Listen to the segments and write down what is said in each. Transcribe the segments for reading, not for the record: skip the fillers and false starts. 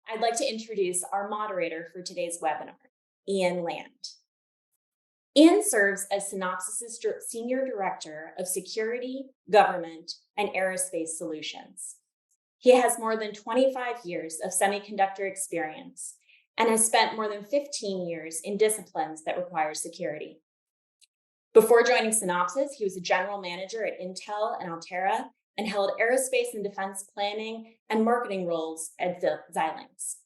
I'd like to introduce our moderator for today's webinar, Ian Land. Ian serves as Synopsys' Senior Director of Security, Government, and Aerospace Solutions. He has more than 25 years of semiconductor experience and has spent more than 15 years in disciplines that require security. Before joining Synopsys, he was a general manager at Intel and Altera and held aerospace and defense planning and marketing roles at Xilinx.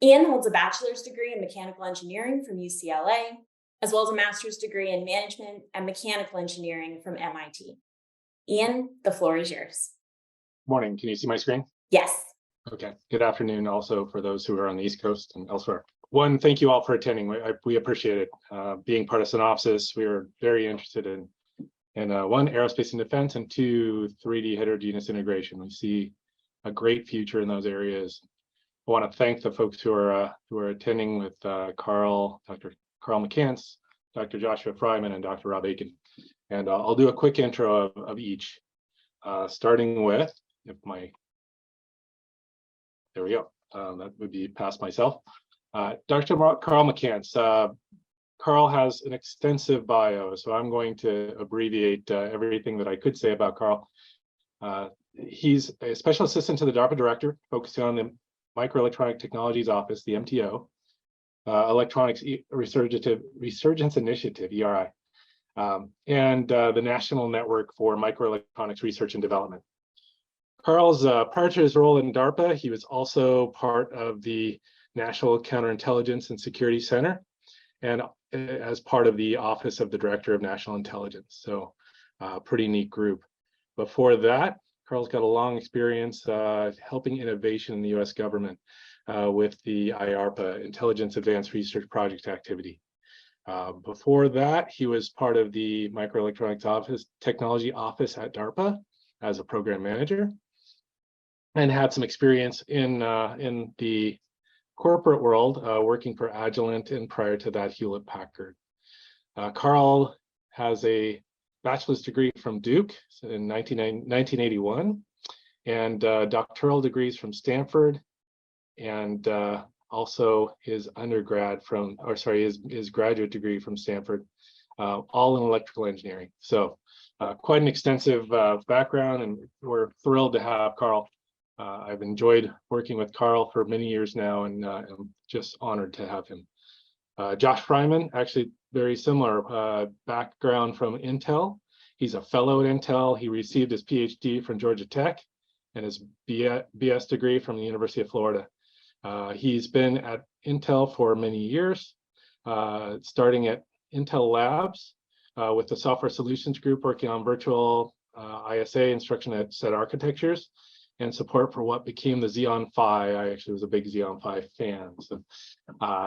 Ian holds a bachelor's degree in mechanical engineering from UCLA, as well as a master's degree in management and mechanical engineering from MIT. Ian, the floor is yours. Morning, can you see my screen? Yes. Okay, good afternoon also for those who are on the East Coast and elsewhere. One, thank you all for attending. We appreciate it. Being part of Synopsys, we are very interested in one, aerospace and defense, and two, 3D heterogeneous integration. We see a great future in those areas. I want to thank the folks who are attending with Carl, Dr. Carl McCants, Dr. Joshua Fryman, and Dr. Rob Aiken. And I'll do a quick intro of each, starting with, there we go. That would be past myself. Dr. Carl McCants. Carl has an extensive bio, so I'm going to abbreviate everything that I could say about Carl. He's a special assistant to the DARPA director, focusing on the Microelectronic Technologies Office, the MTO, Electronics Resurgence Initiative, ERI, and the National Network for Microelectronics Research and Development. Carl's, prior to his role in DARPA, he was also part of the National Counterintelligence and Security Center, and as part of the Office of the Director of National Intelligence. So pretty neat group. Before that, Carl's got a long experience helping innovation in the US government with the IARPA, Intelligence Advanced Research Project activity. Before that, he was part of the Microelectronics Technology Office at DARPA as a program manager, and had some experience in the corporate world, working for Agilent, and prior to that, Hewlett-Packard. Carl has a bachelor's degree from Duke in 1981, and doctoral degrees from Stanford, and also his his graduate degree from Stanford, all in electrical engineering. So quite an extensive background, and we're thrilled to have Carl. I've enjoyed working with Carl for many years now, and I'm just honored to have him. Josh Fryman, actually very similar background from Intel. He's a fellow at Intel. He received his PhD from Georgia Tech and his BS degree from the University of Florida. He's been at Intel for many years, starting at Intel Labs with the Software Solutions Group, working on virtual ISA, instruction set architectures, and support for what became the Xeon Phi. I actually was a big Xeon Phi fan. So,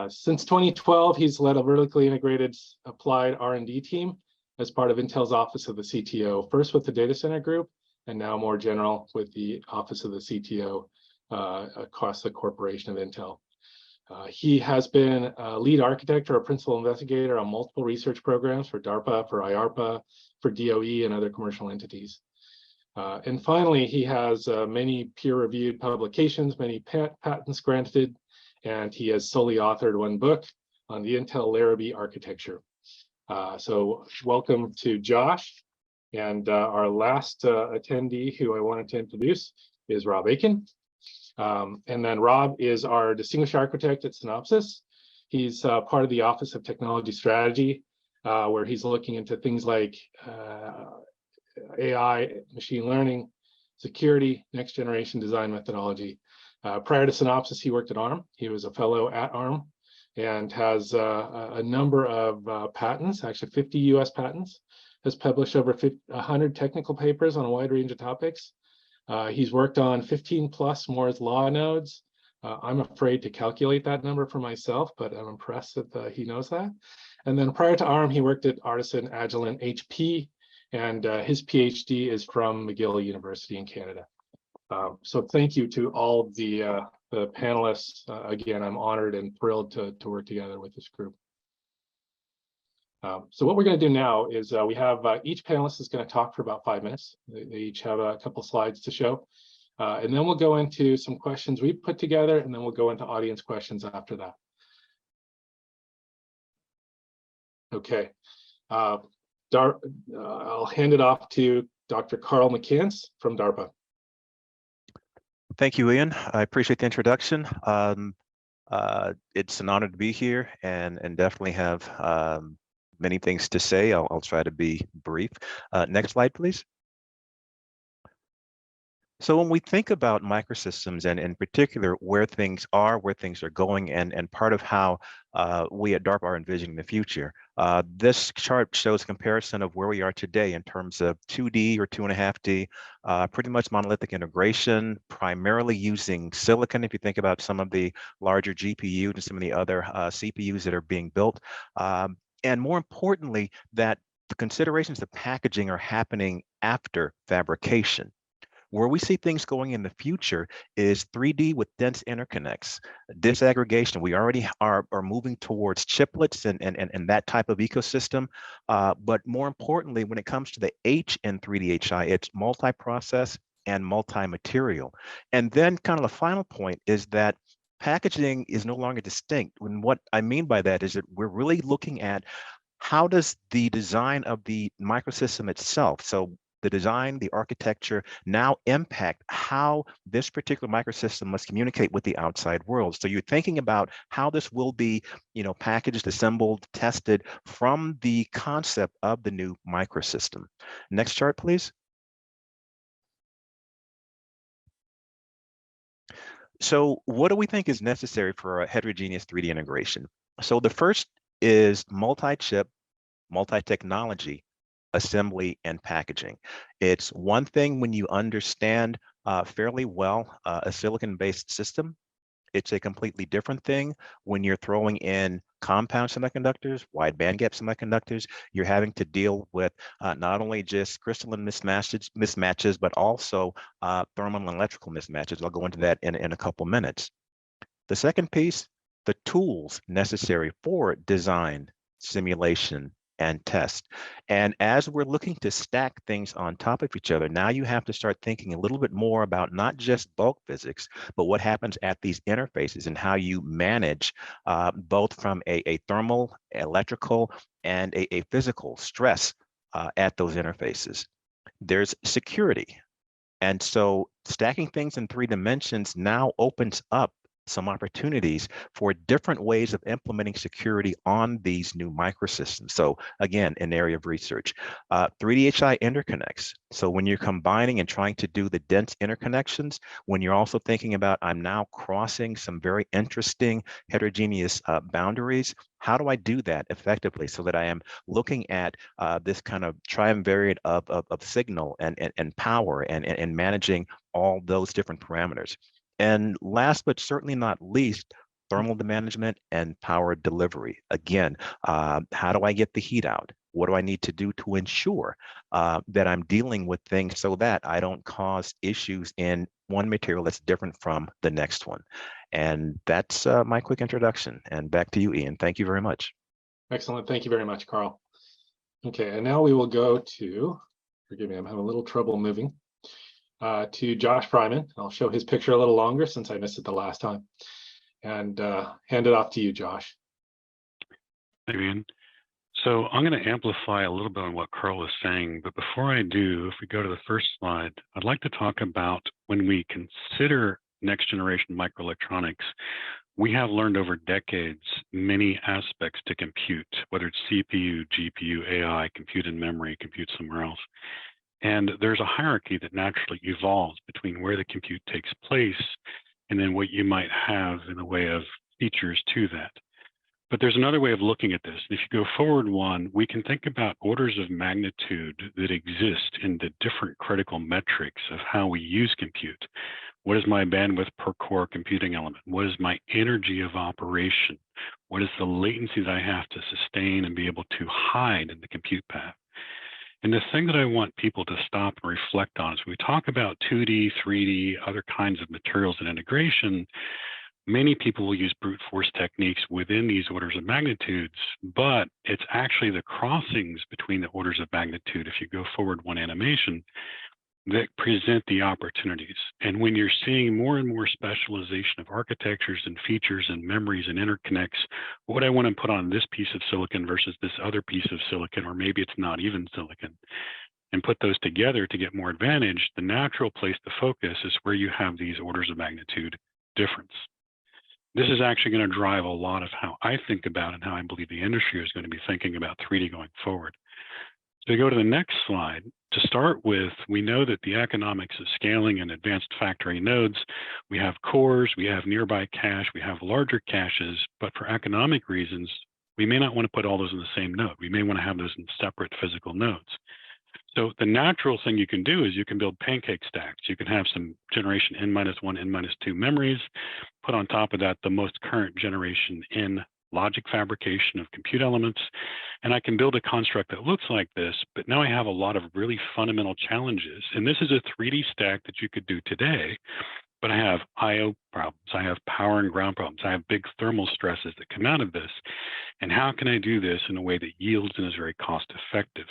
since 2012, he's led a vertically integrated applied R&D team as part of Intel's Office of the CTO, first with the data center group, and now more general with the Office of the CTO across the corporation of Intel. He has been a lead architect or a principal investigator on multiple research programs for DARPA, for IARPA, for DOE, and other commercial entities. And finally, he has many peer-reviewed publications, many patents granted, and he has solely authored one book on the Intel Larrabee architecture. So welcome to Josh. And our last attendee who I wanted to introduce is Rob Aiken. And then Rob is our distinguished architect at Synopsys. He's part of the Office of Technology Strategy, where he's looking into things like AI, machine learning, security, next generation design methodology. Prior to Synopsys, he worked at ARM. He was a fellow at ARM and has a number of patents, actually 50 US patents, has published over 100 technical papers on a wide range of topics. He's worked on 15 plus Moore's Law nodes. I'm afraid to calculate that number for myself, but I'm impressed that he knows that. And then prior to ARM, he worked at Artisan, Agilent, HP, and his PhD is from McGill University in Canada. So thank you to all the panelists. Again, I'm honored and thrilled to work together with this group. So what we're going to do now is we have each panelist is going to talk for about 5 minutes. They each have a couple slides to show. And then we'll go into some questions we've put together, and then we'll go into audience questions after that. Okay. I'll hand it off to Dr. Carl McCants from DARPA. Thank you, Ian. I appreciate the introduction. It's an honor to be here and definitely have many things to say. I'll try to be brief. Next slide, please. So when we think about microsystems and in particular where things are going, and part of how we at DARPA are envisioning the future, this chart shows a comparison of where we are today in terms of 2D or 2.5D, pretty much monolithic integration, primarily using silicon. If you think about some of the larger GPUs and some of the other CPUs that are being built, and more importantly, that the considerations of packaging are happening after fabrication. Where we see things going in the future is 3D with dense interconnects, disaggregation. We already are moving towards chiplets and that type of ecosystem. But more importantly, when it comes to the H in 3D-HI, it's multi-process and multi-material. And then kind of the final point is that packaging is no longer distinct. And what I mean by that is that we're really looking at how does the design of the microsystem itself, so the design, the architecture, now impact how this particular microsystem must communicate with the outside world. So you're thinking about how this will be, packaged, assembled, tested from the concept of the new microsystem. Next chart, please. So what do we think is necessary for a heterogeneous 3D integration? So the first is multi-chip, multi-technology assembly and packaging. It's one thing when you understand fairly well a silicon-based system. It's a completely different thing when you're throwing in compound semiconductors, wide bandgap semiconductors. You're having to deal with not only just crystalline mismatches, but also thermal and electrical mismatches. I'll go into that in a couple minutes. The second piece, the tools necessary for design, simulation, and test. And as we're looking to stack things on top of each other, now you have to start thinking a little bit more about not just bulk physics, but what happens at these interfaces and how you manage both from a thermal, electrical, and a physical stress at those interfaces. There's security. And so stacking things in 3 dimensions now opens up some opportunities for different ways of implementing security on these new microsystems. So again, an area of research. 3D-HI interconnects. So when you're combining and trying to do the dense interconnections, when you're also thinking about, I'm now crossing some very interesting heterogeneous boundaries, how do I do that effectively so that I am looking at this kind of triumvirate of signal and power and managing all those different parameters? And last but certainly not least, thermal management and power delivery. Again, how do I get the heat out? What do I need to do to ensure that I'm dealing with things so that I don't cause issues in one material that's different from the next one? And that's my quick introduction. And back to you, Ian. Thank you very much. Excellent. Thank you very much, Carl. Okay, and now we will go to, forgive me, I'm having a little trouble moving, to Josh Fryman. I'll show his picture a little longer since I missed it the last time. And hand it off to you, Josh. Thank you, Ian. So I'm going to amplify a little bit on what Carl was saying, but before I do, if we go to the first slide, I'd like to talk about when we consider next generation microelectronics, we have learned over decades many aspects to compute, whether it's CPU, GPU, AI, compute in memory, compute somewhere else. And there's a hierarchy that naturally evolves between where the compute takes place and then what you might have in the way of features to that. But there's another way of looking at this. If you go forward one, we can think about orders of magnitude that exist in the different critical metrics of how we use compute. What is my bandwidth per core computing element? What is my energy of operation? What is the latency that I have to sustain and be able to hide in the compute path? And the thing that I want people to stop and reflect on is when we talk about 2D, 3D, other kinds of materials and integration, many people will use brute force techniques within these orders of magnitudes, but it's actually the crossings between the orders of magnitude. If you go forward one animation, that present the opportunities. And when you're seeing more and more specialization of architectures and features and memories and interconnects, what I want to put on this piece of silicon versus this other piece of silicon, or maybe it's not even silicon, and put those together to get more advantage, the natural place to focus is where you have these orders of magnitude difference. This is actually going to drive a lot of how I think about and how I believe the industry is going to be thinking about 3D going forward. So we go to the next slide. To start with, we know that the economics of scaling and advanced factory nodes, we have cores, we have nearby cache, we have larger caches, but for economic reasons, we may not want to put all those in the same node. We may want to have those in separate physical nodes. So the natural thing you can do is you can build pancake stacks. You can have some generation N-1, N-2 memories, put on top of that the most current generation in logic fabrication of compute elements, and I can build a construct that looks like this, but now I have a lot of really fundamental challenges. And this is a 3D stack that you could do today, but I have I/O problems, I have power and ground problems, I have big thermal stresses that come out of this. And how can I do this in a way that yields and is very cost effective?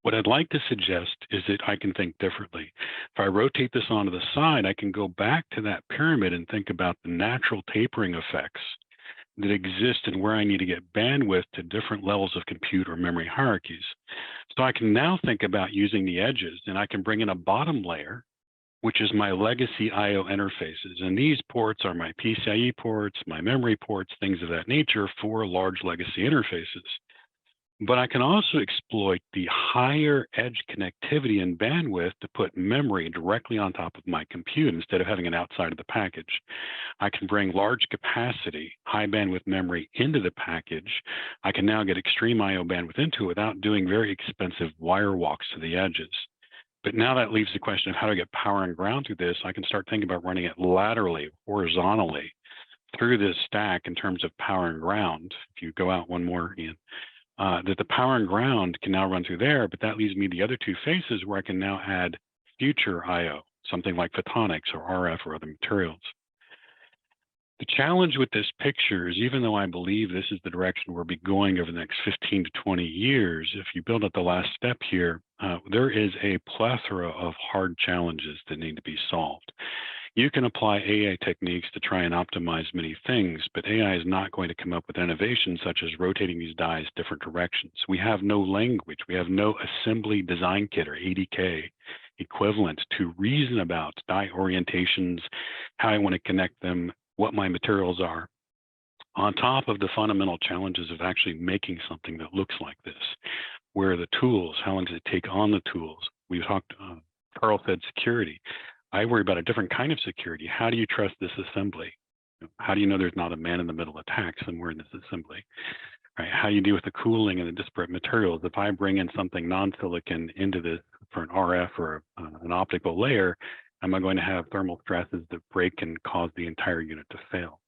What I'd like to suggest is that I can think differently. If I rotate this onto the side, I can go back to that pyramid and think about the natural tapering effects that exist and where I need to get bandwidth to different levels of compute or memory hierarchies. So I can now think about using the edges, and I can bring in a bottom layer, which is my legacy I/O interfaces. And these ports are my PCIe ports, my memory ports, things of that nature for large legacy interfaces. But I can also exploit the higher edge connectivity and bandwidth to put memory directly on top of my compute instead of having it outside of the package. I can bring large capacity, high bandwidth memory into the package. I can now get extreme I/O bandwidth into it without doing very expensive wire walks to the edges. But now that leaves the question of how to get power and ground through this. I can start thinking about running it laterally, horizontally through this stack in terms of power and ground. If you go out one more, Ian. That the power and ground can now run through there, but that leaves me the other two faces where I can now add future I/O, something like photonics or RF or other materials. The challenge with this picture is, even though I believe this is the direction we'll be going over the next 15 to 20 years, if you build up the last step here, there is a plethora of hard challenges that need to be solved. You can apply AI techniques to try and optimize many things, but AI is not going to come up with innovations such as rotating these dies different directions. We have no language. We have no assembly design kit or ADK equivalent to reason about die orientations, how I want to connect them, what my materials are, on top of the fundamental challenges of actually making something that looks like this. Where are the tools? How long does it take on the tools? We've talked, Carl said security. I worry about a different kind of security. How do you trust this assembly? How do you know there's not a man in the middle attack somewhere in this assembly? Right? How do you deal with the cooling and the disparate materials? If I bring in something non-silicon into this for an RF or an optical layer, am I going to have thermal stresses that break and cause the entire unit to fail?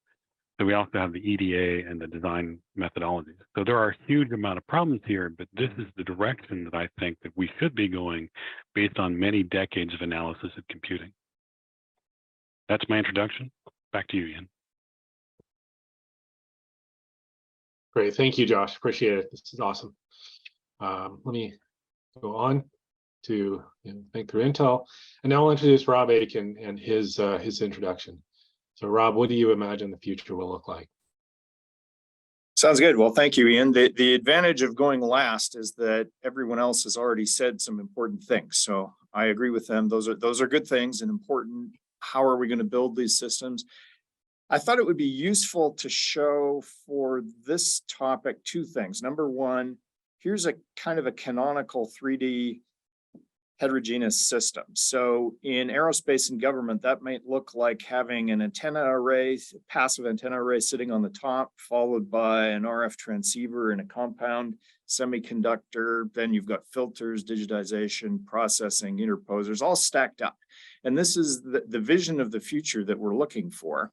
So we also have the EDA and the design methodologies. So there are a huge amount of problems here, but this is the direction that I think that we should be going based on many decades of analysis of computing. That's my introduction. Back to you, Ian. Great, thank you, Josh. Appreciate it. This is awesome. Let me go on to think through Intel, and now I'll introduce Rob Aiken and his introduction. So Rob, what do you imagine the future will look like? Sounds good. Well, thank you, Ian. The advantage of going last is that everyone else has already said some important things. So I agree with them. Those are good things and important. How are we going to build these systems? I thought it would be useful to show for this topic two things. Number one, here's a kind of a canonical 3D heterogeneous system. So in aerospace and government, that might look like having an antenna array, passive antenna array sitting on the top, followed by an RF transceiver in a compound semiconductor. Then you've got filters, digitization, processing, interposers, all stacked up. And this is the vision of the future that we're looking for.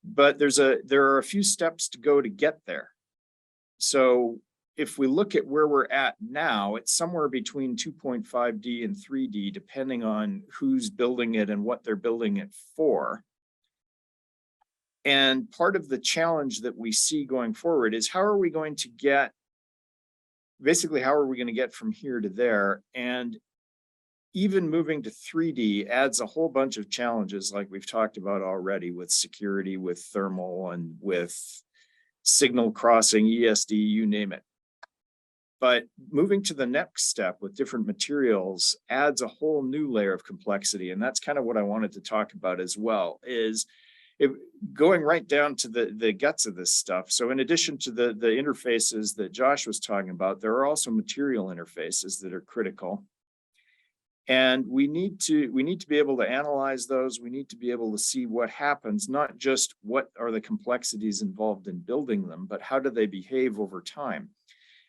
But there are a few steps to go to get there. So if we look at where we're at now, it's somewhere between 2.5D and 3D, depending on who's building it and what they're building it for. And part of the challenge that we see going forward is how are we going to get from here to there? And even moving to 3D adds a whole bunch of challenges like we've talked about already with security, with thermal, and with signal crossing, ESD, you name it. But moving to the next step with different materials adds a whole new layer of complexity. And that's kind of what I wanted to talk about as well, is going right down to the guts of this stuff. So in addition to the interfaces that Josh was talking about, there are also material interfaces that are critical. And we need to be able to analyze those. We need to be able to see what happens, not just what are the complexities involved in building them, but how do they behave over time?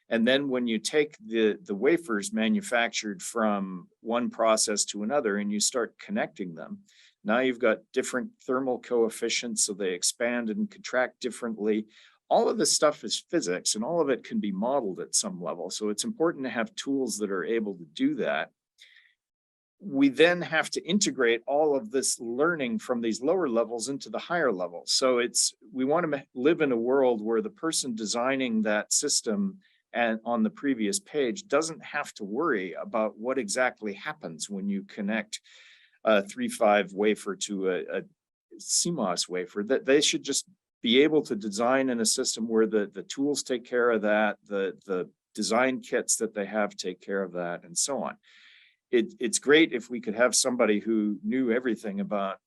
And then when you take the wafers manufactured from one process to another and you start connecting them, now you've got different thermal coefficients, so they expand and contract differently. All of this stuff is physics, and all of it can be modeled at some level. So it's important to have tools that are able to do that. We then have to integrate all of this learning from these lower levels into the higher levels. So we want to live in a world where the person designing that system and on the previous page doesn't have to worry about what exactly happens when you connect a 3.5 wafer to a CMOS wafer. That they should just be able to design in a system where the tools take care of that, the design kits that they have take care of that, and so on. It's great if we could have somebody who knew everything about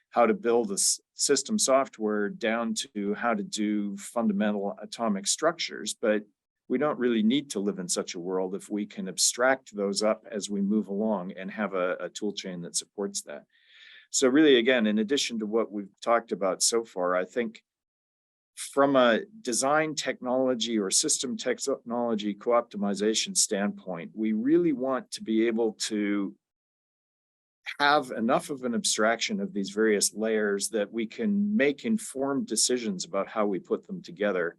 how to build a system software down to how to do fundamental atomic structures, but we don't really need to live in such a world if we can abstract those up as we move along and have a tool chain that supports that. So really, again, in addition to what we've talked about so far, I think from a design technology or system technology co-optimization standpoint, we really want to be able to have enough of an abstraction of these various layers that we can make informed decisions about how we put them together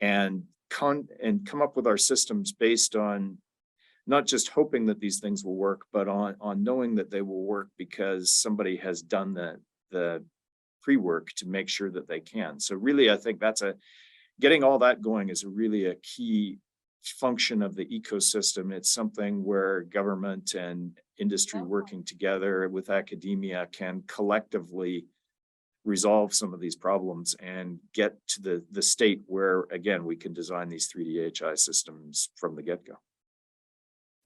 and come up with our systems based on not just hoping that these things will work, but on knowing that they will work because somebody has done the pre-work to make sure that they can. So really, I think getting all that going is really a key function of the ecosystem. It's something where government and industry working together with academia can collectively resolve some of these problems and get to the state where, again, we can design these 3D HI systems from the get-go.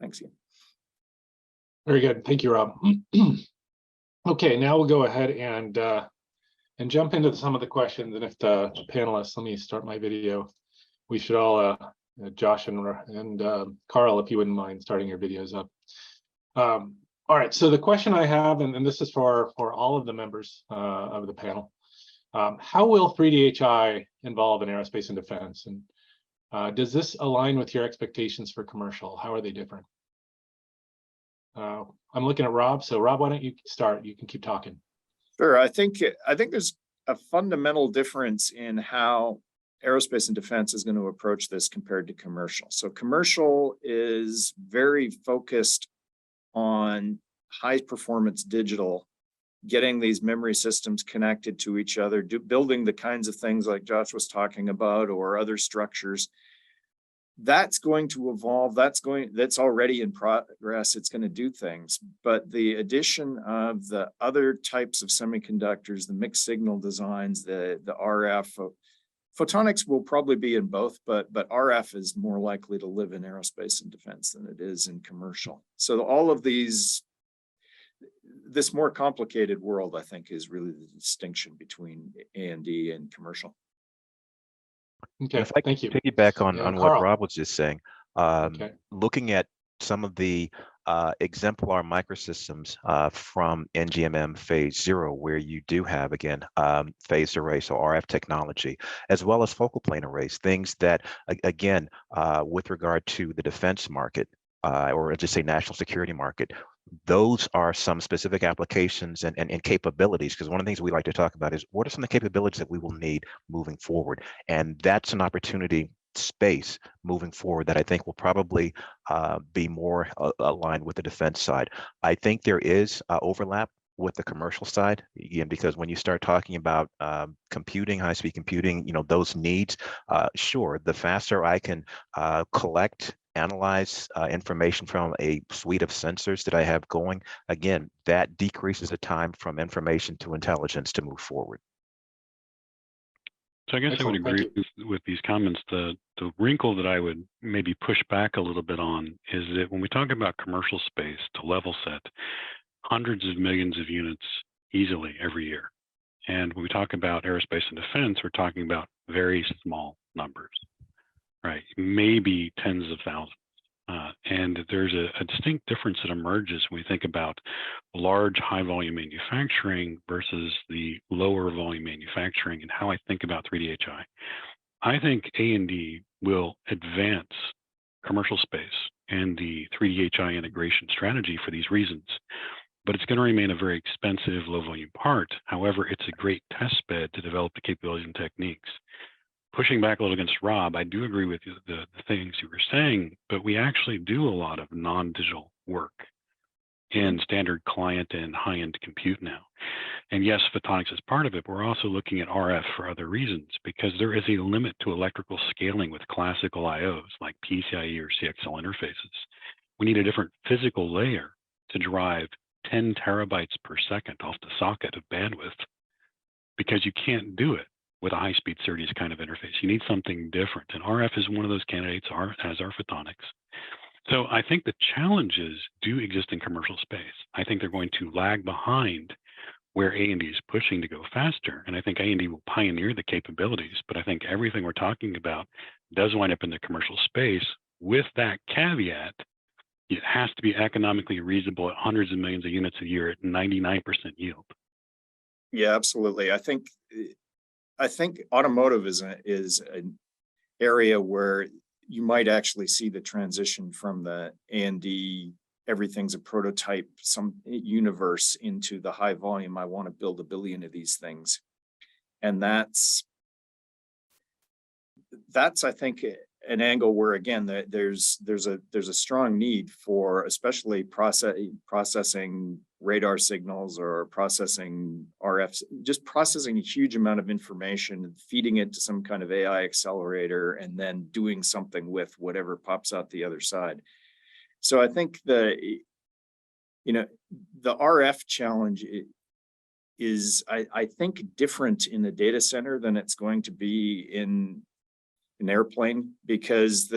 Thanks, Ian. Very good. Thank you, Rob. Okay, now we'll go ahead and jump into some of the questions. And if the panelists, let me start my video. We should all, Josh and Carl, if you wouldn't mind starting your videos up. All right, so the question I have, and this is for all of the members of the panel, how will 3D-HI involve in aerospace and defense? And does this align with your expectations for commercial? How are they different? I'm looking at Rob. So Rob, why don't you start? You can keep talking. Sure. I think there's a fundamental difference in how aerospace and defense is going to approach this compared to commercial. So commercial is very focused on high performance digital, getting these memory systems connected to each other, building the kinds of things like Josh was talking about, or other structures. That's going to evolve. That's already in progress. It's going to do things. But the addition of the other types of semiconductors, the mixed signal designs, the RF, photonics will probably be in both, but RF is more likely to live in aerospace and defense than it is in commercial. So all of this more complicated world, I think, is really the distinction between A&D and commercial. Okay, if I thank you. Piggyback on what Carl. Rob was just saying, looking at some of the exemplar microsystems from NGMM phase 0, where you do have, again, phased array, so RF technology, as well as focal plane arrays, things that, again, with regard to the defense market, or just say national security market, those are some specific applications and capabilities, because one of the things we like to talk about is what are some of the capabilities that we will need moving forward. And that's an opportunity space moving forward that I think will probably be more aligned with the defense side. I think there is overlap with the commercial side, again, because when you start talking about computing, high-speed computing, those needs, sure, the faster I can collect analyze information from a suite of sensors that I have going, again, that decreases the time from information to intelligence to move forward. So I guess Excellent, I would agree with these comments. The wrinkle that I would maybe push back a little bit on is that when we talk about commercial space, to level set, hundreds of millions of units easily every year. And when we talk about aerospace and defense, we're talking about very small numbers, right? Maybe tens of thousands. And there's a distinct difference that emerges when we think about large, high volume manufacturing versus the lower volume manufacturing and how I think about 3D-HI. I think A&D will advance commercial space and the 3D-HI integration strategy for these reasons, but it's going to remain a very expensive, low volume part. However, it's a great test bed to develop the capabilities and techniques. Pushing back a little against Rob, I do agree with the things you were saying, but we actually do a lot of non-digital work in standard client and high-end compute now. And yes, photonics is part of it, but we're also looking at RF for other reasons, because there is a limit to electrical scaling with classical IOs like PCIe or CXL interfaces. We need a different physical layer to drive 10 terabytes per second off the socket of bandwidth, because you can't do it with a high-speed SerDes kind of interface. You need something different, and RF is one of those candidates, as are photonics. So I think the challenges do exist in commercial space. I think they're going to lag behind where A&D is pushing to go faster, and I think A&D will pioneer the capabilities, but I think everything we're talking about does wind up in the commercial space. With that caveat, it has to be economically reasonable at hundreds of millions of units a year at 99% yield. Yeah, absolutely. I think automotive is an area where you might actually see the transition from the A&D, everything's a prototype, some universe, into the high volume. I want to build 1 billion of these things. And that's I think an angle where, again, there's a strong need for, especially processing radar signals or processing RF, just processing a huge amount of information and feeding it to some kind of AI accelerator and then doing something with whatever pops out the other side. So I think the RF challenge is, I think, different in the data center than it's going to be in an airplane, because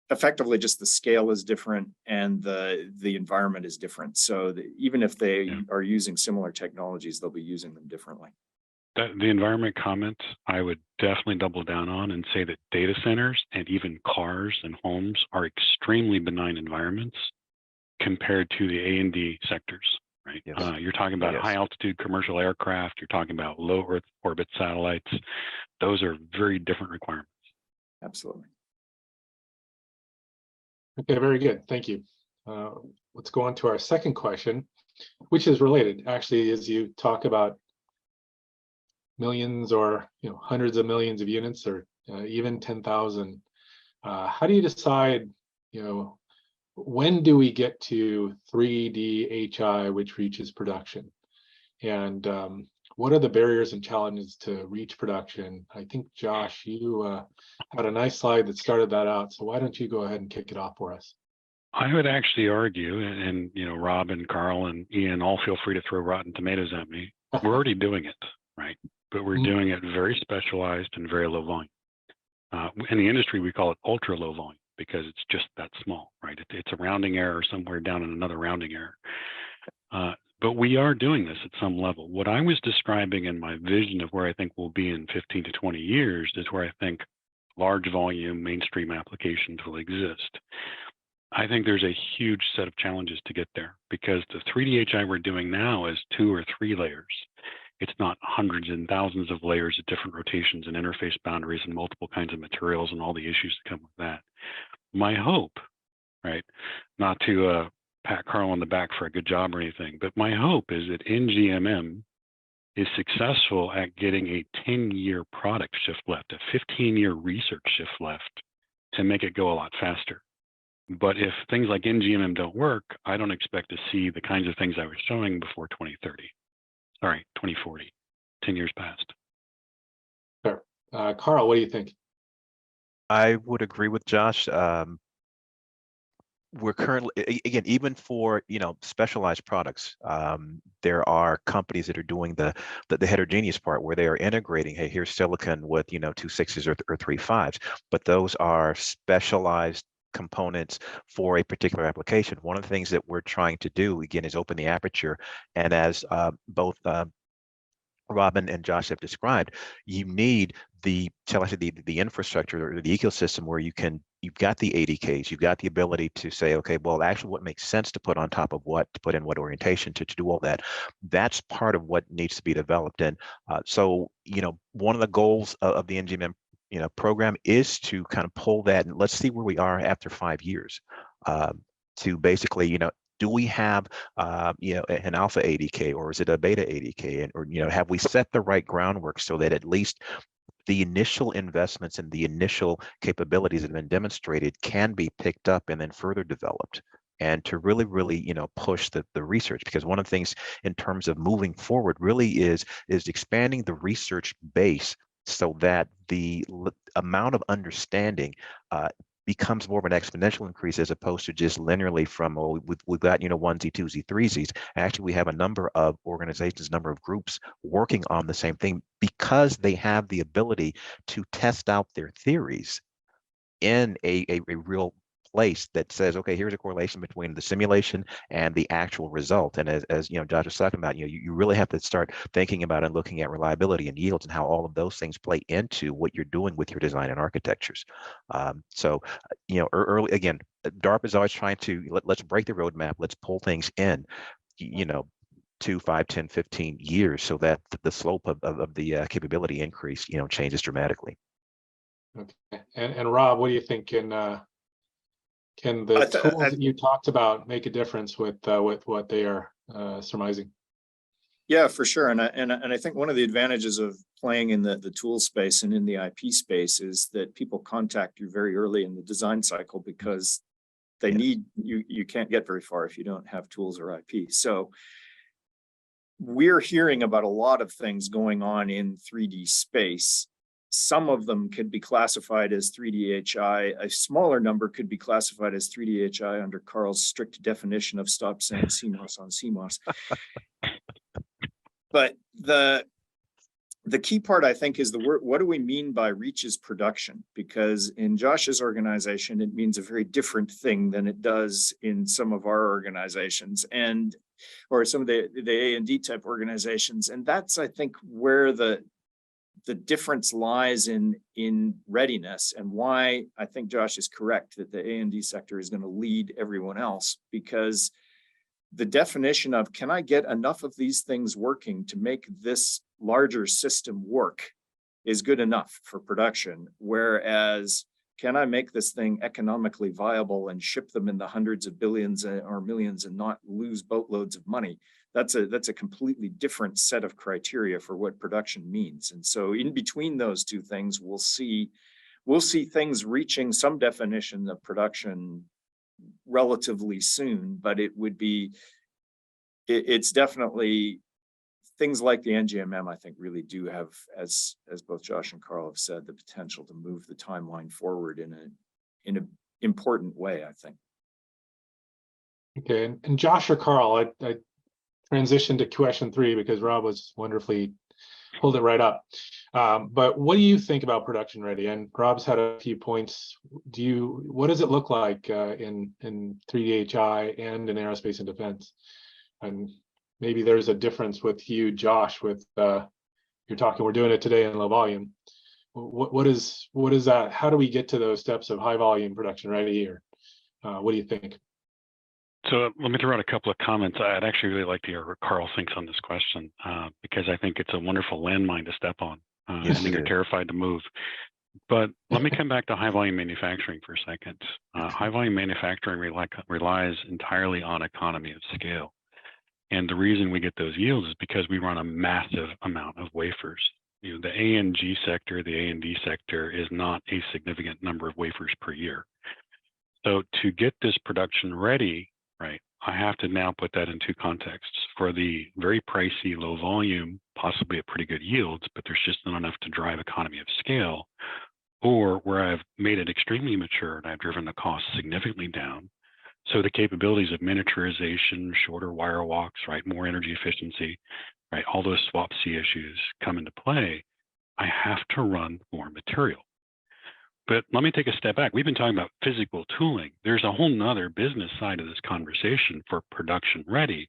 effectively just the scale is different and the environment is different. So even if they are using similar technologies, they'll be using them differently. The environment comment, I would definitely double down on and say that data centers and even cars and homes are extremely benign environments compared to the A&D sectors, right? Yes. You're talking about high altitude commercial aircraft, you're talking about low Earth orbit satellites. Those are very different requirements. Absolutely. Okay, very good. Thank you. Let's go on to our second question, which is related. Actually, as you talk about millions or hundreds of millions of units, or even 10,000, how do you decide, when do we get to 3D-HI, which reaches production? And what are the barriers and challenges to reach production? I think, Josh, you had a nice slide that started that out. So why don't you go ahead and kick it off for us? I would actually argue, and Rob and Carl and Ian, all feel free to throw rotten tomatoes at me. We're already doing it, right? But we're doing it very specialized and very low volume. In the industry, we call it ultra low volume because it's just that small, right? It's a rounding error somewhere down in another rounding error. But we are doing this at some level. What I was describing in my vision of where I think we'll be in 15 to 20 years is where I think large volume mainstream applications will exist. I think there's a huge set of challenges to get there, because the 3D-HI we're doing now is 2 or 3 layers. It's not hundreds and thousands of layers at different rotations and interface boundaries and multiple kinds of materials and all the issues that come with that. My hope, right, not to pat Carl on the back for a good job or anything, but my hope is that NGMM is successful at getting a 10-year product shift left, a 15-year research shift left to make it go a lot faster. But if things like NGMM don't work, I don't expect to see the kinds of things I was showing before 2030. Sorry, 2040, 10 years past. Sure. Carl, what do you think? I would agree with Josh. We're currently, again, even for, specialized products, there are companies that are doing the heterogeneous part where they are integrating, hey, here's silicon with, 2.6s or 3.5s, but those are specialized components for a particular application. One of the things that we're trying to do, again, is open the aperture. And as both Robin and Josh have described, you need the infrastructure or the ecosystem where you've got the ADKs, you've got the ability to say, okay, well, actually what makes sense to put on top of what, to put in what orientation, to do all that. That's part of what needs to be developed. And so, one of the goals of the NGMM, program is to kind of pull that, and let's see where we are after 5 years, to basically, do we have an alpha ADK, or is it a beta ADK, and or have we set the right groundwork so that at least the initial investments and the initial capabilities that have been demonstrated can be picked up and then further developed, and to really push the research, because one of the things in terms of moving forward really is expanding the research base so that the amount of understanding becomes more of an exponential increase, as opposed to just linearly from, oh, we've got, 1Z, 2Z, 3Zs. Actually, we have a number of organizations, number of groups working on the same thing, because they have the ability to test out their theories in a real place that says, okay, here's a correlation between the simulation and the actual result. And as Josh was talking about, you really have to start thinking about and looking at reliability and yields and how all of those things play into what you're doing with your design and architectures. So early, again, DARPA is always trying to let's break the roadmap, let's pull things in, 2, 5, 10, 15 years, so that the slope of the capability increase, changes dramatically. Okay. And Rob, what do you think? Can the tools that you talked about make a difference with what they are surmising? Yeah, for sure. And I think one of the advantages of playing in the tool space and in the IP space is that people contact you very early in the design cycle, because they need you can't get very far if you don't have tools or IP. So we're hearing about a lot of things going on in 3D space. Some of them could be classified as 3D-HI. A smaller number could be classified as 3D-HI under Carl's strict definition of stop saying CMOS on CMOS. But the key part, I think, is the word. What do we mean by reaches production? Because in Josh's organization, it means a very different thing than it does in some of our organizations, or some of the A&D type organizations. And that's, I think, where the difference lies in readiness, and why I think Josh is correct that the A&D sector is going to lead everyone else, because the definition of, can I get enough of these things working to make this larger system work, is good enough for production. Whereas, can I make this thing economically viable and ship them in the hundreds of billions or millions and not lose boatloads of money? That's a completely different set of criteria for what production means. And so in between those two things, we'll see things reaching some definition of production relatively soon, but it's definitely things like the NGMM, I think, really do have, as both Josh and Carl have said, the potential to move the timeline forward in an important way, I think. Okay, and Josh or Carl, I transitioned to question 3 because Rob was wonderfully pulled it right up. But what do you think about production ready? And Rob's had a few points. What does it look like in 3D-HI and in aerospace and defense? And maybe there's a difference with you, Josh, with you're talking, we're doing it today in low volume. What is that? How do we get to those steps of high volume production ready? Or what do you think? So let me throw out a couple of comments. I'd actually really like to hear what Carl thinks on this question, because I think it's a wonderful landmine to step on. Yes, I think you're terrified to move. But let me come back to high volume manufacturing for a second. High volume manufacturing relies entirely on economy of scale. And the reason we get those yields is because we run a massive amount of wafers. The A&G sector, the A&D sector is not a significant number of wafers per year. So to get this production ready, right, I have to now put that in two contexts. For the very pricey, low volume, possibly at pretty good yields, but there's just not enough to drive economy of scale. or where I've made it extremely mature and I've driven the cost significantly down. So the capabilities of miniaturization, shorter wire walks, right, more energy efficiency, right, all those swap C issues come into play. I have to run more material. But let me take a step back. We've been talking about physical tooling. There's a whole nother business side of this conversation for production ready,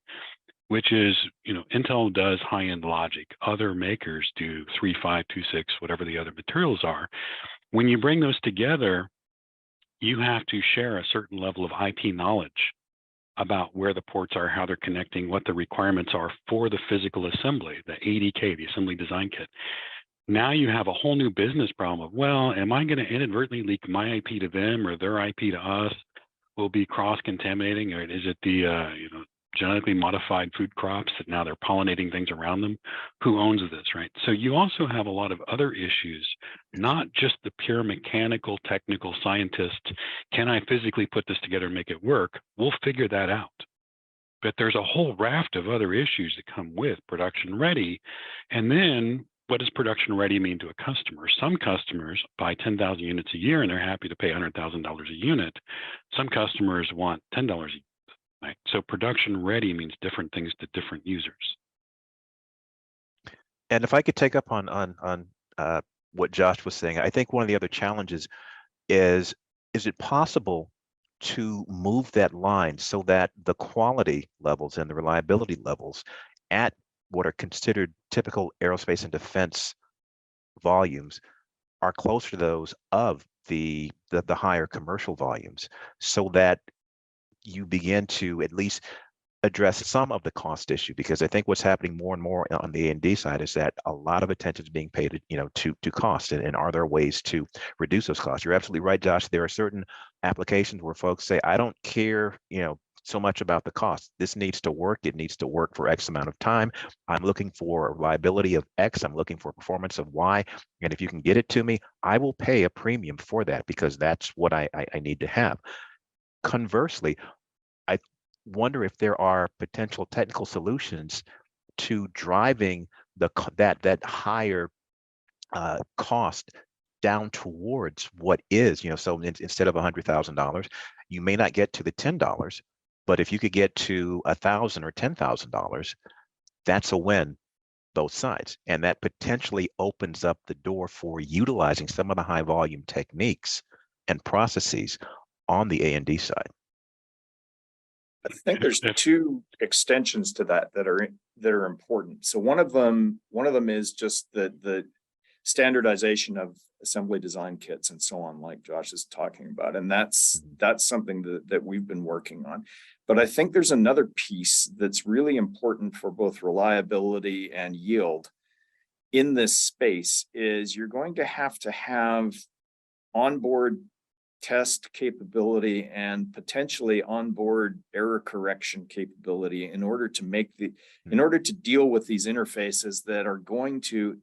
which is, Intel does high-end logic. Other makers do 3, 5, 2, 6, whatever the other materials are. When you bring those together, you have to share a certain level of IP knowledge about where the ports are, how they're connecting, what the requirements are for the physical assembly, the ADK, the assembly design kit. Now you have a whole new business problem of, well, am I going to inadvertently leak my IP to them or their IP to us? Will be cross-contaminating, or is it the genetically modified food crops that now they're pollinating things around them? Who owns this, right? So you also have a lot of other issues, not just the pure mechanical, technical scientist. Can I physically put this together and make it work? We'll figure that out. But there's a whole raft of other issues that come with production ready. And then what does production ready mean to a customer? Some customers buy 10,000 units a year and they're happy to pay $100,000 a unit. Some customers want $10 a unit, right? So production ready means different things to different users. And if I could take up on what Josh was saying, I think one of the other challenges is it possible to move that line so that the quality levels and the reliability levels at what are considered typical aerospace and defense volumes are closer to those of the higher commercial volumes, so that you begin to at least address some of the cost issue? Because I think what's happening more and more on the A&D side is that a lot of attention is being paid, to cost, and are there ways to reduce those costs? You're absolutely right, Josh. There are certain applications where folks say, I don't care, so much about the cost. This needs to work. It needs to work for X amount of time. I'm looking for a reliability of X. I'm looking for performance of Y. And if you can get it to me, I will pay a premium for that because that's what I need to have. Conversely, I wonder if there are potential technical solutions to driving that higher cost down towards what is, so instead of $100,000, you may not get to the $10, but if you could get to $1,000 or $10,000, that's a win both sides. And that potentially opens up the door for utilizing some of the high volume techniques and processes on the A&D side. I think there's two extensions to that are important. So one of them is just the standardization of assembly design kits and so on, like Josh is talking about, and that's something that we've been working on. But I think there's another piece that's really important for both reliability and yield in this space is you're going to have onboard test capability and potentially onboard error correction capability in order to deal with these interfaces that are going to,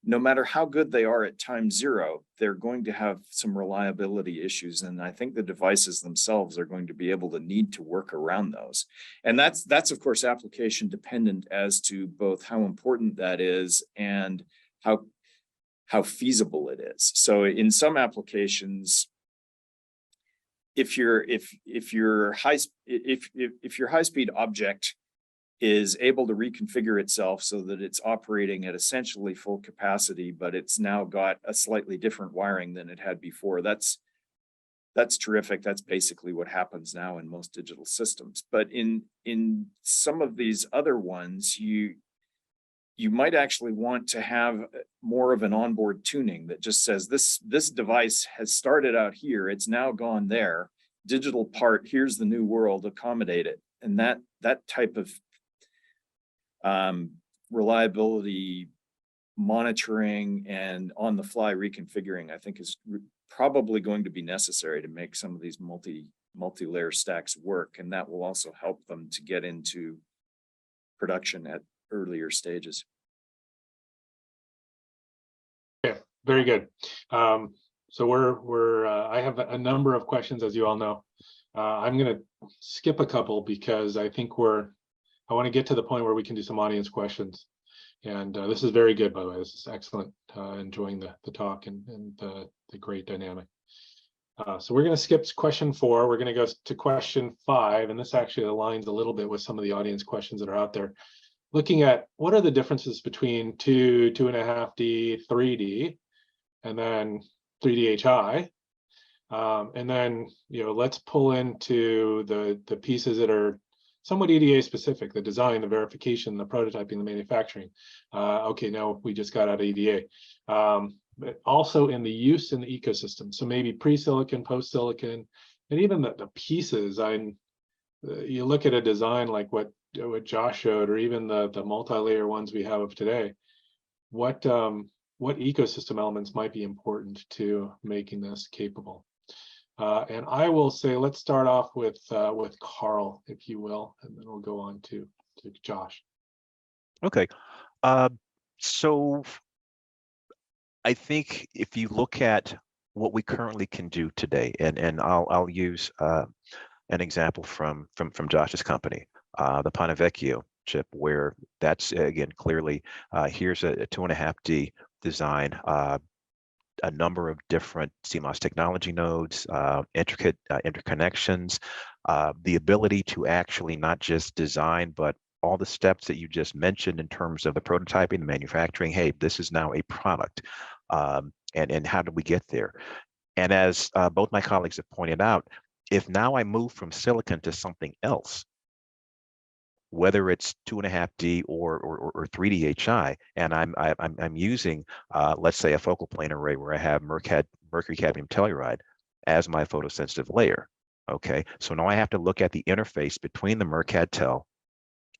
no matter how good they are at time zero, they're going to have some reliability issues. And I think the devices themselves are going to be able to need to work around those. And that's of course application dependent as to both how important that is and how feasible it is. So in some applications, if your high speed object is able to reconfigure itself so that it's operating at essentially full capacity, but it's now got a slightly different wiring than it had before, that's terrific. That's basically what happens now in most digital systems. But in some of these other ones, you might actually want to have more of an onboard tuning that just says this device has started out here, it's now gone there, digital part, here's the new world, accommodate it. And that type of reliability monitoring and on the fly reconfiguring, I think is probably going to be necessary to make some of these multi-layer stacks work. And that will also help them to get into production at earlier stages. Yeah, very good. So I have a number of questions, as you all know. I'm going to skip a couple because I think I want to get to the point where we can do some audience questions. And this is very good, by the way. This is excellent. Enjoying the talk and the great dynamic. So we're going to skip question 4. We're going to go to question 5. And this actually aligns a little bit with some of the audience questions that are out there. Looking at what are the differences between 2, 2.5D, 3D, and then 3D HI. And then, let's pull into the pieces that are somewhat EDA specific, the design, the verification, the prototyping, the manufacturing. Okay, now we just got out of EDA. But also in the use in the ecosystem. So maybe pre-silicon, post-silicon, and even the pieces. You look at a design like what Josh showed, or even the multi-layer ones we have of today. What ecosystem elements might be important to making this capable? And I will say, let's start off with Carl, if you will, and then we'll go on to Josh. Okay, so I think if you look at what we currently can do today, and I'll use an example from Josh's company, the Panelist chip, where that's again clearly here's a 2.5D design, a number of different CMOS technology nodes, intricate interconnections, the ability to actually not just design, but all the steps that you just mentioned in terms of the prototyping, the manufacturing. Hey, this is now a product, and how do we get there? And as both my colleagues have pointed out, if now I move from silicon to something else, whether it's 2.5D or 3D HI, and I'm using let's say a focal plane array where I have mercury cadmium telluride as my photosensitive layer. Okay, so now I have to look at the interface between the mercad tel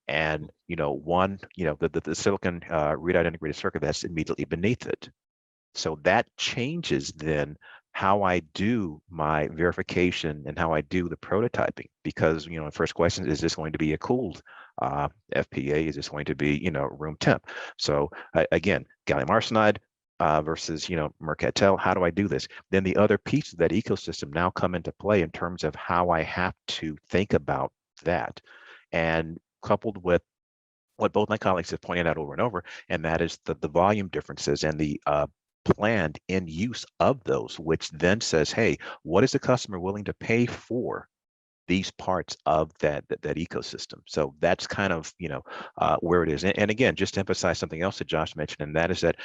and the silicon readout integrated circuit that's immediately beneath it. So that changes then how I do my verification and how I do the prototyping, because the first question is this going to be a cooled FPA? Is this going to be room temp? So again, gallium arsenide versus mercad tel. How do I do this? Then the other pieces of that ecosystem now come into play in terms of how I have to think about that, and coupled with what both my colleagues have pointed out over and over, and that is the volume differences and the planned end use of those, which then says, hey, what is the customer willing to pay for these parts of that ecosystem? So that's kind of where it is. And again, just to emphasize something else that Josh mentioned, and that is that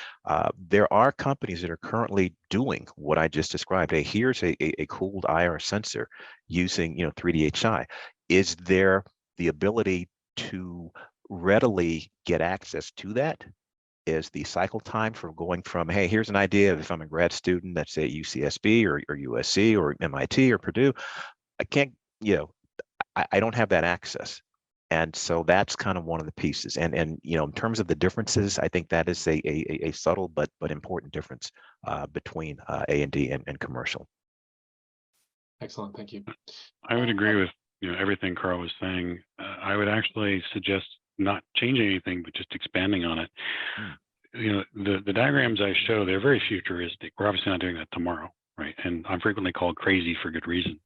there are companies that are currently doing what I just described. Hey, here's a cooled IR sensor using 3D HI. Is there the ability to readily get access to that? Is the cycle time for going from, hey, here's an idea of if I'm a grad student, let's say at UCSB or USC or MIT or Purdue, I can't, I don't have that access. And so that's kind of one of the pieces. And in terms of the differences, I think that is a subtle but important difference between A&D and commercial. Excellent, thank you. I would agree with everything Carl was saying. I would actually suggest not changing anything, but just expanding on it. The diagrams I show, they're very futuristic. We're obviously not doing that tomorrow, right? And I'm frequently called crazy for good reason.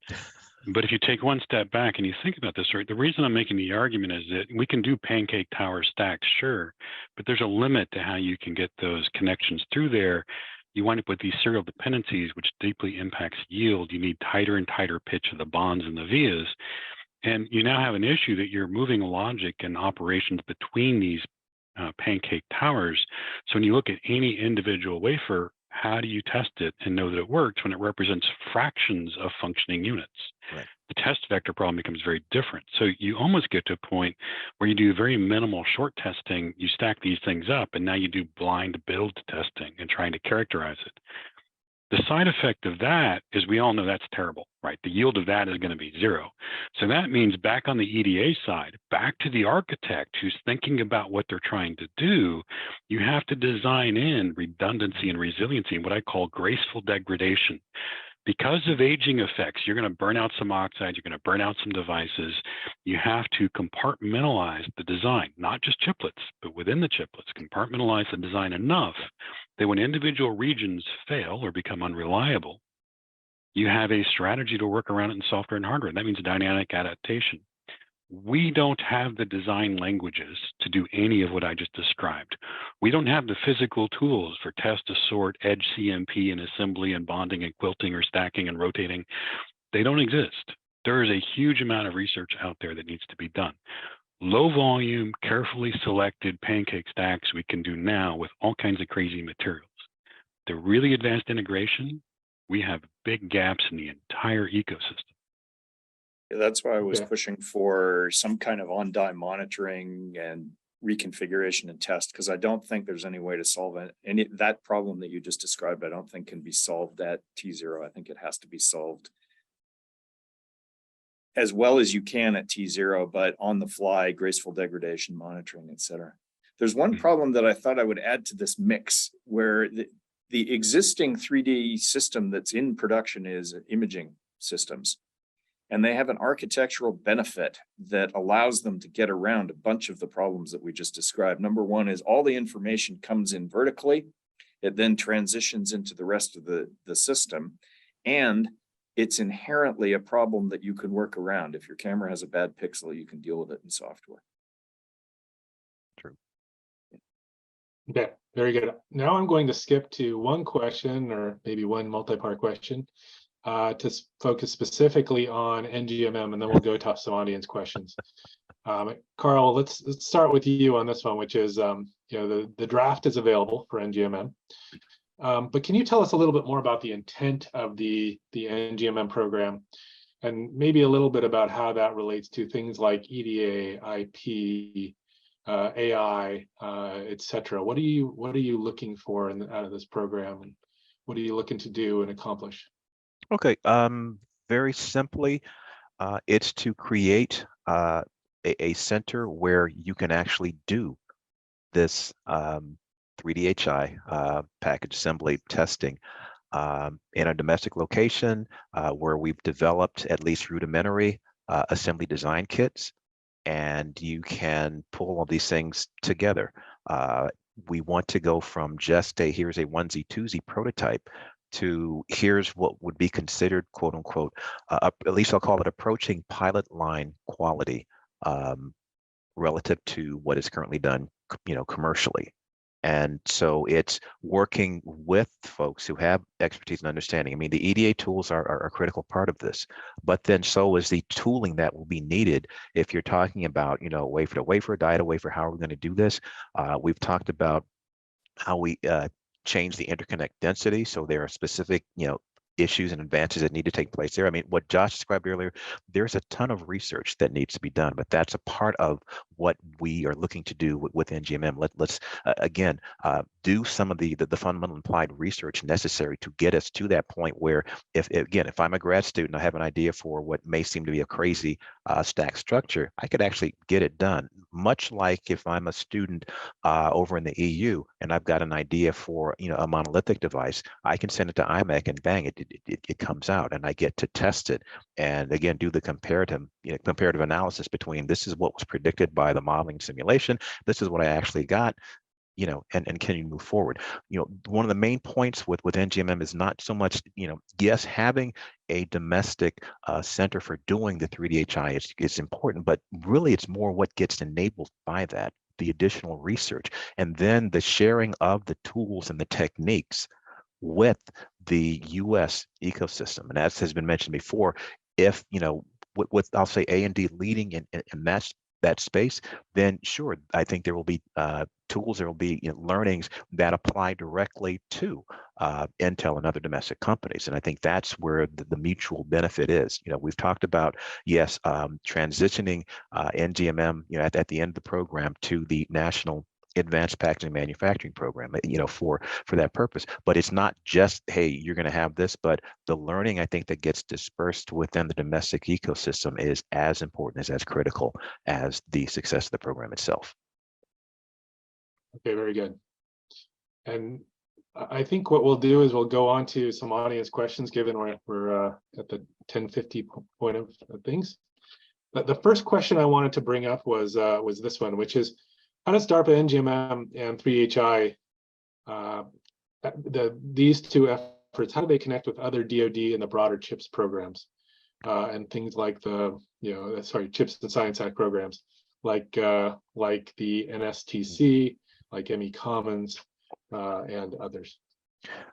But if you take one step back and you think about this, right, the reason I'm making the argument is that we can do pancake tower stacks, sure, but there's a limit to how you can get those connections through there. You wind up with these serial dependencies, which deeply impacts yield. You need tighter and tighter pitch of the bonds and the vias. And you now have an issue that you're moving logic and operations between these pancake towers. So when you look at any individual wafer, how do you test it and know that it works when it represents fractions of functioning units? Right. The test vector problem becomes very different. So you almost get to a point where you do very minimal short testing, you stack these things up, and now you do blind build testing and trying to characterize it. The side effect of that is we all know that's terrible, right? The yield of that is going to be 0. So that means back on the EDA side, back to the architect who's thinking about what they're trying to do, you have to design in redundancy and resiliency and what I call graceful degradation. Because of aging effects, you're going to burn out some oxides, you're going to burn out some devices. You have to compartmentalize the design, not just chiplets, but within the chiplets, compartmentalize the design enough that when individual regions fail or become unreliable, you have a strategy to work around it in software and hardware. That means dynamic adaptation. We don't have the design languages to do any of what I just described. We don't have the physical tools for test, assort, edge CMP and assembly and bonding and quilting or stacking and rotating. They don't exist. There is a huge amount of research out there that needs to be done. Low volume, carefully selected pancake stacks we can do now with all kinds of crazy materials. The really advanced integration, we have big gaps in the entire ecosystem. That's why I was Okay. pushing for some kind of on-die monitoring and reconfiguration and test, because I don't think there's any way to solve it. That problem that you just described, I don't think can be solved at T0. I think it has to be solved as well as you can at T0, but on the fly, graceful degradation monitoring, et cetera. There's one problem that I thought I would add to this mix, where the existing 3D system that's in production is imaging systems. And they have an architectural benefit that allows them to get around a bunch of the problems that we just described. Number one is all the information comes in vertically. It then transitions into the rest of the system. And it's inherently a problem that you can work around. If your camera has a bad pixel, you can deal with it in software. True. Okay, very good. Now I'm going to skip to one question, or maybe one multi-part question, to focus specifically on NGMM, and then we'll go to some audience questions. Carl, let's start with you on this one, which is, the draft is available for NGMM. But can you tell us a little bit more about the intent of the NGMM program, and maybe a little bit about how that relates to things like EDA, IP, AI, et cetera? What are you looking for out of this program, and what are you looking to do and accomplish? Okay, very simply, it's to create a center where you can actually do this 3DHI package assembly testing in a domestic location where we've developed at least rudimentary assembly design kits, and you can pull all these things together. We want to go from just here's a onesie twosie prototype to here's what would be considered, quote unquote, at least I'll call it approaching pilot line quality relative to what is currently done, commercially. And so it's working with folks who have expertise and understanding. I mean, the EDA tools are a critical part of this, but then so is the tooling that will be needed if you're talking about, wafer to wafer, die to wafer. How are we going to do this? We've talked about how we change the interconnect density. So there are specific, issues and advances that need to take place there. I mean, what Josh described earlier, there's a ton of research that needs to be done, but that's a part of what we are looking to do with NGMM. Let's again do some of the fundamental applied research necessary to get us to that point where, if I'm a grad student, I have an idea for what may seem to be a crazy stack structure, I could actually get it done. Much like if I'm a student over in the EU and I've got an idea for a monolithic device, I can send it to IMEC and bang, it comes out, and I get to test it and again do the comparative analysis between this is what was predicted by the modeling simulation, this is what I actually got, and can you move forward? One of the main points with NGMM is not so much, yes, having a domestic center for doing the 3DHI is important, but really it's more what gets enabled by that, the additional research, and then the sharing of the tools and the techniques with the U.S. ecosystem. And as has been mentioned before, if, with I'll say A&D leading in that space, then sure, I think there will be tools, there will be learnings that apply directly to Intel and other domestic companies. And I think that's where the mutual benefit is. We've talked about, yes, transitioning NGMM, at the end of the program to the National Advanced Packaging Manufacturing Program, for that purpose. But it's not just, hey, you're going to have this, but the learning, I think, that gets dispersed within the domestic ecosystem is as important, as critical as the success of the program itself. Okay, very good. And I think what we'll do is we'll go on to some audience questions, given we're at the 10:50 point of things. But the first question I wanted to bring up was this one, which is, how does DARPA, NGMM, and 3HI, these two efforts, how do they connect with other DoD and the broader CHIPS programs, and things like the sorry, Chips and Science Act programs like the NSTC, like ME Commons, and others.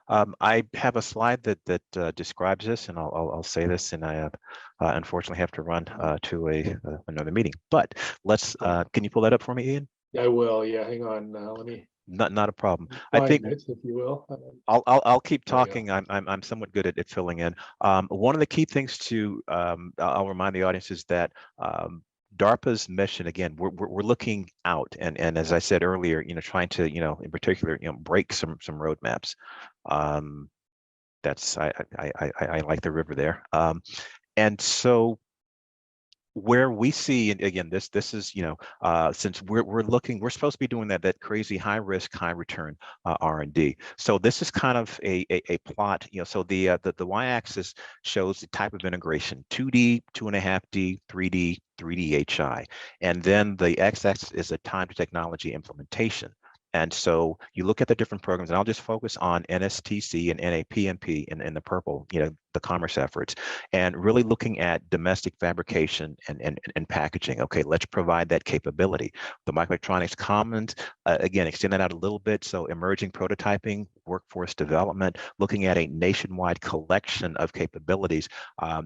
I have a slide that describes this, and I'll say this, and I unfortunately have to run to another meeting. But let's. Can you pull that up for me, Ian? I will. Yeah, hang on. Let me. Not a problem. I think it, if you will. I'll keep talking. I'm somewhat good at filling in. One of the key things to I'll remind the audience is that DARPA's mission, again, we're looking out, and as I said earlier, trying to in particular break some roadmaps. That's I like the river there, and so where we see, and again, this is since we're supposed to be doing that crazy high risk high return R&D. So this is kind of a plot, so the y-axis shows the type of integration: 2D, 2.5D, 3D, 3D HI, and then the x-axis is a time to technology implementation. And so you look at the different programs, and I'll just focus on NSTC and NAPMP in the purple, the commerce efforts, and really looking at domestic fabrication and packaging. Okay, let's provide that capability. The Microelectronics Commons, again, extend that out a little bit. So emerging prototyping, workforce development, looking at a nationwide collection of capabilities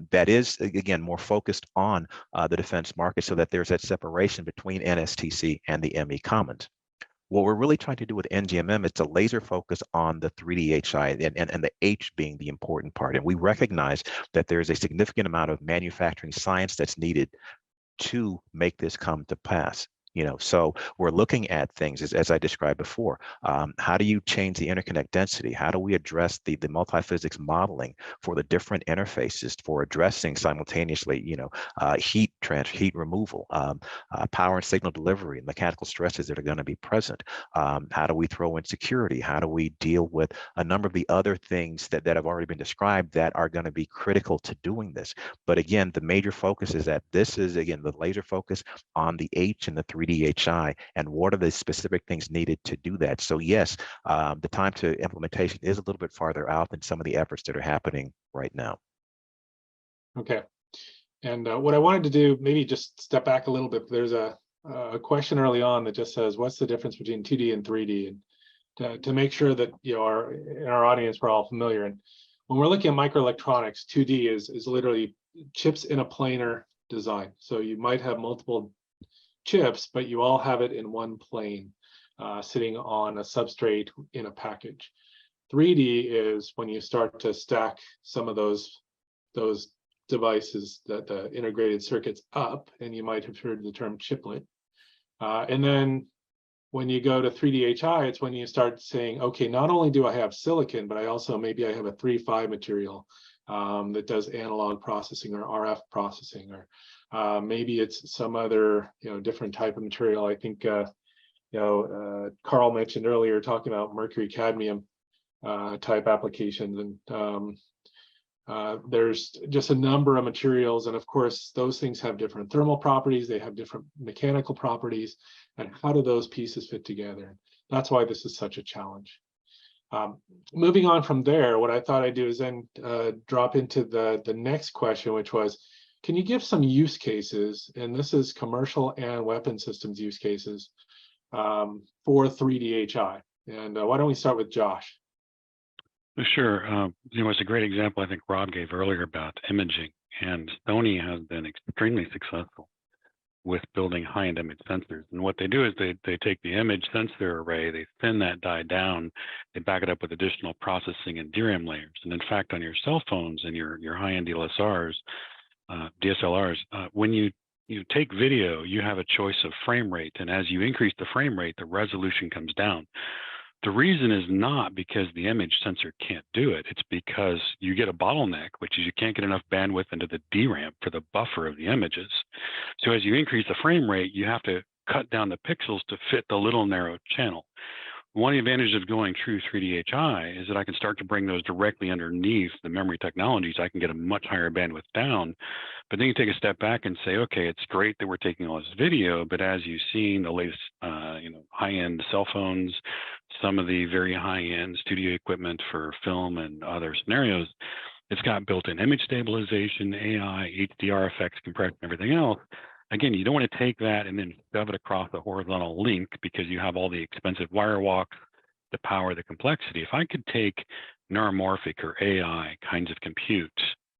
that is, again, more focused on the defense market, so that there's that separation between NSTC and the ME Commons. What we're really trying to do with NGMM is to laser focus on the 3D HI and the H being the important part. And we recognize that there's a significant amount of manufacturing science that's needed to make this come to pass. So we're looking at things as I described before. How do you change the interconnect density? How do we address the multi-physics modeling for the different interfaces for addressing simultaneously, heat removal, power and signal delivery, and mechanical stresses that are going to be present? How do we throw in security? How do we deal with a number of the other things that have already been described that are going to be critical to doing this? But again, the major focus is that this is, again, the laser focus on the H and the 3D HI, and what are the specific things needed to do that. So yes, the time to implementation is a little bit farther out than some of the efforts that are happening right now. Okay, and what I wanted to do, maybe just step back a little bit. There's a question early on that just says, what's the difference between 2D and 3D? And to make sure that in our audience we're all familiar. And when we're looking at microelectronics, 2D is literally chips in a planar design. So you might have multiple chips, but you all have it in one plane, sitting on a substrate in a package. 3D is when you start to stack some of those devices, that the integrated circuits up, and you might have heard the term chiplet. And then when you go to 3D HI, it's when you start saying, okay, not only do I have silicon, but I also maybe I have a 3-5 material that does analog processing or RF processing, or maybe it's some other different type of material. I think Carl mentioned earlier talking about mercury cadmium type applications, and there's just a number of materials, and of course those things have different thermal properties, they have different mechanical properties, and how do those pieces fit together? That's why this is such a challenge. Moving on from there, what I thought I'd do is then drop into the next question, which was, can you give some use cases, and this is commercial and weapon systems use cases, for 3D HI? And why don't we start with Josh? Sure. It's a great example I think Rob gave earlier about imaging, and Sony has been extremely successful with building high-end image sensors. And what they do is they take the image sensor array, they thin that die down, they back it up with additional processing and DRAM layers. And in fact, on your cell phones and your high-end DSLRs, when you take video, you have a choice of frame rate. And as you increase the frame rate, the resolution comes down. The reason is not because the image sensor can't do it. It's because you get a bottleneck, which is you can't get enough bandwidth into the DRAM for the buffer of the images. So as you increase the frame rate, you have to cut down the pixels to fit the little narrow channel. One of the advantages of going true 3D HI is that I can start to bring those directly underneath the memory technologies. I can get a much higher bandwidth down, but then you take a step back and say, okay, it's great that we're taking all this video, but as you've seen, the latest, high-end cell phones, some of the very high-end studio equipment for film and other scenarios, It's got built-in image stabilization, AI, HDR effects, compression, everything else. Again, you don't want to take that and then shove it across a horizontal link because you have all the expensive wire walks, the power, the complexity. If I could take neuromorphic or AI kinds of compute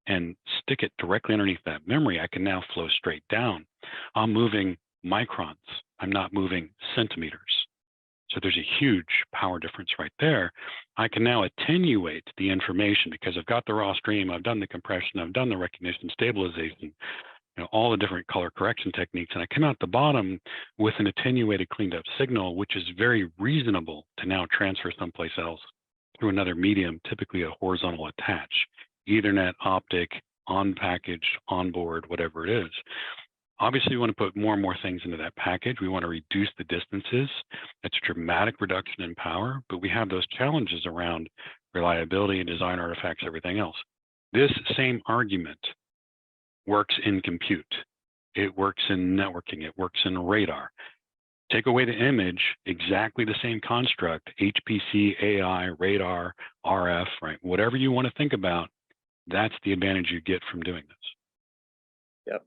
and stick it directly underneath that memory, I can now flow straight down. I'm moving microns. I'm not moving centimeters. So there's a huge power difference right there. I can now attenuate the information because I've got the raw stream, I've done the compression, I've done the recognition, stabilization, all the different color correction techniques, and I come out the bottom with an attenuated, cleaned up signal, which is very reasonable to now transfer someplace else through another medium, typically a horizontal attach, Ethernet, optic, on package, on board, whatever it is. Obviously, we want to put more and more things into that package. We want to reduce the distances. That's a dramatic reduction in power, but we have those challenges around reliability and design artifacts, everything else. This same argument works in compute. It works in networking. It works in radar. Take away the image, exactly the same construct, HPC, AI, radar, RF, right? Whatever you want to think about, that's the advantage you get from doing this. Yep.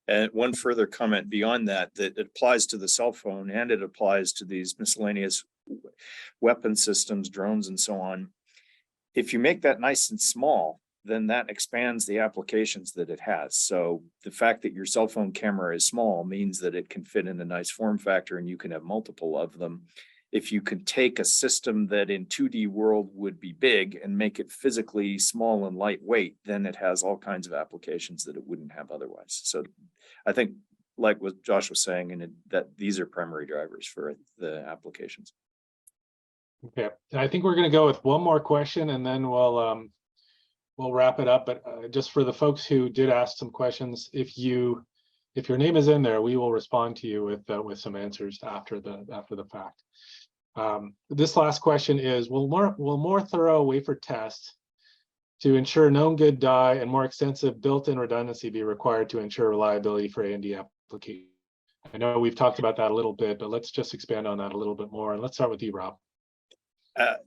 And one further comment beyond that, that it applies to the cell phone and it applies to these miscellaneous weapon systems, drones, and so on. If you make that nice and small, then that expands the applications that it has. So the fact that your cell phone camera is small means that it can fit in a nice form factor and you can have multiple of them. If you could take a system that in 2D world would be big and make it physically small and lightweight, then it has all kinds of applications that it wouldn't have otherwise. So I think, like what Josh was saying, and that these are primary drivers for the applications. Okay, I think we're going to go with one more question and then we'll wrap it up. But just for the folks who did ask some questions, if your name is in there, we will respond to you with some answers after the fact. This last question is: Will more thorough wafer tests to ensure known good die and more extensive built-in redundancy be required to ensure reliability for A&D applications? I know we've talked about that a little bit, but let's just expand on that a little bit more. And let's start with you, Rob.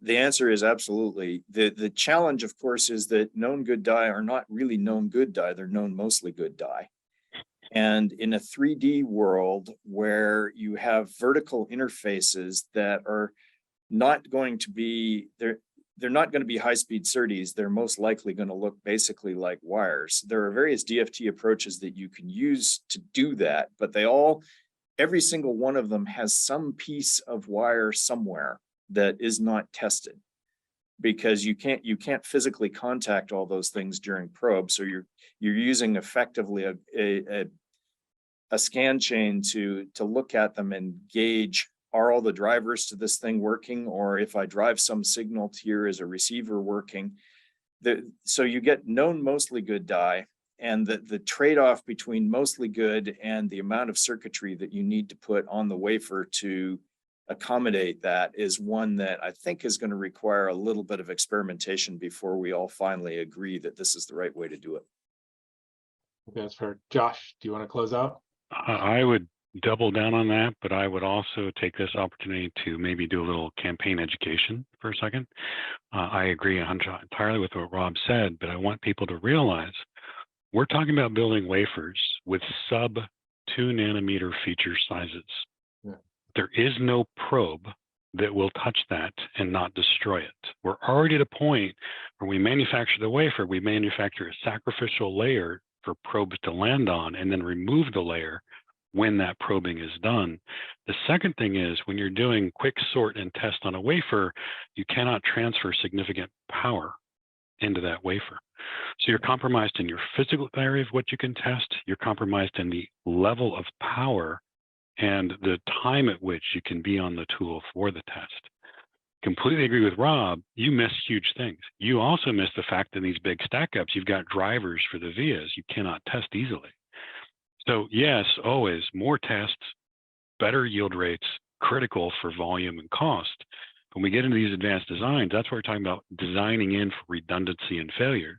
The answer is absolutely. The challenge, of course, is that known good die are not really known good die. They're known mostly good die. And in a 3D world where you have vertical interfaces that are not going to be, they're not going to be high-speed SerDes. They're most likely going to look basically like wires. There are various DFT approaches that you can use to do that, but every single one of them has some piece of wire somewhere that is not tested, because you can't physically contact all those things during probe. So you're using effectively a scan chain to look at them and gauge, are all the drivers to this thing working, or if I drive some signal to here as a receiver working. So you get known mostly good die, and the trade-off between mostly good and the amount of circuitry that you need to put on the wafer to accommodate that is one that I think is going to require a little bit of experimentation before we all finally agree that this is the right way to do it. That's fair. Josh, do you want to close out? I would double down on that, but I would also take this opportunity to maybe do a little campaign education for a second. I agree entirely with what Rob said, but I want people to realize we're talking about building wafers with sub 2 nanometer feature sizes. Yeah. There is no probe that will touch that and not destroy it. We're already at a point where we manufacture the wafer, we manufacture a sacrificial layer for probes to land on and then remove the layer when that probing is done. The second thing is, when you're doing quick sort and test on a wafer, you cannot transfer significant power into that wafer. So you're compromised in your physical area of what you can test, you're compromised in the level of power and the time at which you can be on the tool for the test. Completely agree with Rob, you miss huge things. You also miss the fact that in these big stack-ups, you've got drivers for the vias you cannot test easily. So yes, always more tests, better yield rates, critical for volume and cost. When we get into these advanced designs, that's where we're talking about designing in for redundancy and failures,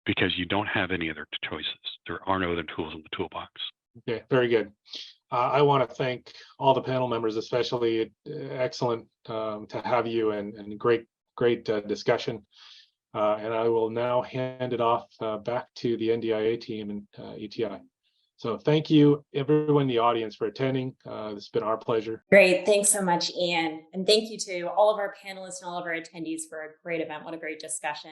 because you don't have any other choices. There are no other tools in the toolbox. Okay, very good. I want to thank all the panel members, especially excellent to have you, and great discussion. And I will now hand it off back to the NDIA team and ETI. So thank you, everyone in the audience, for attending. It's been our pleasure. Great. Thanks so much, Ian. And thank you to all of our panelists and all of our attendees for a great event. What a great discussion.